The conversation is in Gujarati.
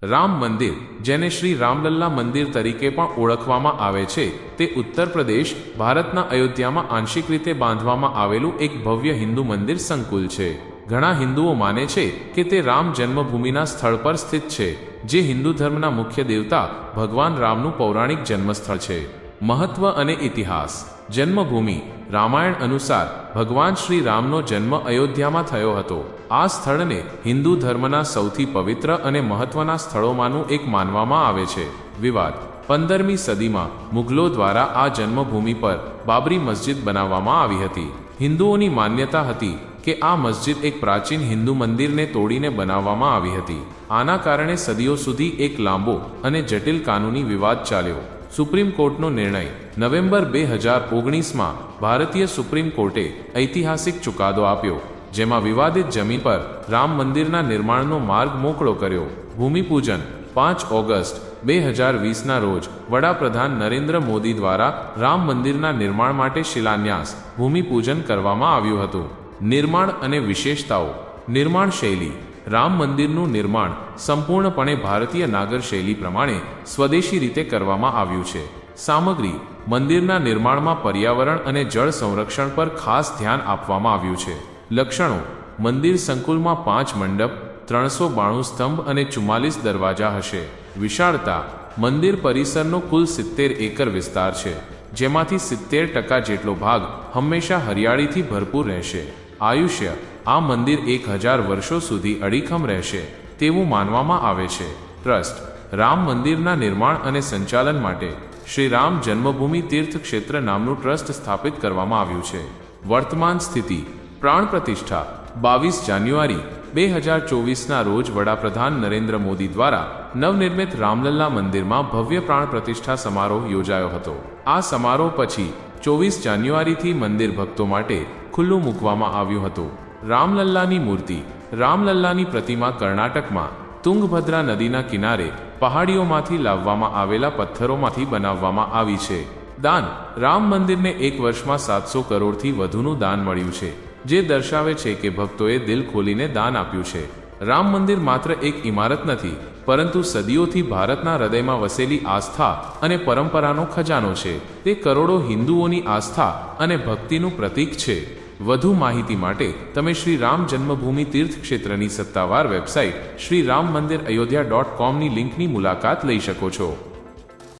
રામ મંદિર, જેને શ્રી રામલલ્લા મંદિર તરીકે પણ ઓળખવામાં આવે છે, તે ઉત્તર પ્રદેશ, ભારતના અયોધ્યામાં આંશિક રીતે બાંધવામાં આવેલું એક ભવ્ય હિન્દુ મંદિર સંકુલ છે. ઘણા હિન્દુઓ માને છે કે તે રામ જન્મભૂમિના સ્થળ પર સ્થિત છે, જે હિન્દુ ધર્મના મુખ્ય દેવતા ભગવાન રામનું પૌરાણિક જન્મસ્થળ છે. મહત્વ અને ઇતિહાસ. જન્મભૂમિ. રામાયણ અનુસાર ભગવાન શ્રી રામનો જન્મ અયોધ્યામાં થયો હતો. આ સ્થળને હિન્દુ ધર્મના સૌથી પવિત્ર અને મહત્વના સ્થળોમાંનું એક માનવામાં આવે છે. વિવાદ. 15મી સદીમાં મુઘલો દ્વારા આ જન્મભૂમિ પર બાબરી મસ્જિદ બનાવવામાં આવી હતી. હિન્દુઓની માન્યતા હતી કે આ મસ્જિદ એક પ્રાચીન હિન્દુ મંદિરને તોડીને બનાવવામાં આવી હતી. આના કારણે સદીઓ સુધી એક લાંબો અને જટિલ કાનૂની વિવાદ ચાલ્યો. સુપ્રીમ કોર્ટનો નિર્ણય. નવેમ્બર 2019માં ભારતીય સુપ્રીમ કોર્ટે ઐતિહાસિક ચુકાદો આપ્યો, જેમાં વિવાદિત જમીન પર રામ મંદિરના નિર્માણનો માર્ગ મોકળો કર્યો. ભૂમિપૂજન. 5 ઓગસ્ટ 2020ના રોજ વડાપ્રધાન નરેન્દ્ર મોદી દ્વારા રામ મંદિરના નિર્માણ માટે શિલાન્યાસ ભૂમિપૂજન કરવામાં આવ્યું હતું. નિર્માણ અને વિશેષતાઓ. નિર્માણ શૈલી. રામ મંદિરનું નિર્માણ સંપૂર્ણપણે ભારતીય નાગર શૈલી પ્રમાણે સ્વદેશી રીતે કરવામાં આવ્યું છે. સામગ્રી. મંદિરના નિર્માણમાં પર્યાવરણ અને જળ સંરક્ષણ પર ખાસ ધ્યાન આપવામાં આવ્યું છે. લક્ષણો. મંદિર સંકુલમાં 5 મંડપ, 392 સ્તંભ અને 44 દરવાજા હશે. વિશાળતા. મંદિર પરિસરનો કુલ 70 એકર વિસ્તાર છે, જેમાંથી 70% જેટલો ભાગ હંમેશા હરિયાળીથી ભરપૂર રહેશે. આયુષ્ય. આ મંદિર 1000 વર્ષો સુધી અડીખમ રહેશે તેવું માનવામાં આવે છે. ટ્રસ્ટ. રામ મંદિરના નિર્માણ અને સંચાલન માટે શ્રી રામ જન્મભૂમિ તીર્થ ક્ષેત્ર નામનું ટ્રસ્ટ સ્થાપિત કરવામાં આવ્યું છે. વર્તમાન સ્થિતિ. પ્રાણ પ્રતિષ્ઠા. 22 જાન્યુઆરી 2024ના રોજ વડાપ્રધાન નરેન્દ્ર મોદી દ્વારા નવનિર્મિત રામલલ્લા મંદિરમાં ભવ્ય પ્રાણ પ્રતિષ્ઠા સમારોહ યોજાયો હતો. આ સમારોહ પછી 24 જાન્યુઆરીથી મંદિર ભક્તો માટે ખુલ્લું મૂકવામાં આવ્યું હતું. રામલલ્લાની મૂર્તિ. રામલલ્લાની પ્રતિમા કર્ણાટકમાં તુંગભદ્રા નદીના કિનારે પહાડીઓમાંથી લાવવામાં આવેલા પથ્થરોમાંથી બનાવવામાં આવી છે. દાન. રામ મંદિરને એક વર્ષમાં 700 કરોડથી વધુનું દાન મળ્યું છે, જે દર્શાવે છે કે ભક્તોએ દિલ ખોલીને દાન આપ્યું છે. રામ મંદિર માત્ર એક ઇમારત નથી, પરંતુ સદીઓથી ભારતના હૃદયમાં વસેલી આસ્થા અને પરંપરાનો ખજાનો છે. તે કરોડો હિન્દુઓની આસ્થા અને ભક્તિનું પ્રતીક છે. વધુ માહિતી માટે તમે શ્રી રામ જન્મભૂમિ તીર્થ ક્ષેત્રની સત્તાવાર વેબસાઇટ shrirammandirayodhya.comની લિંકની મુલાકાત લઈ શકો છો.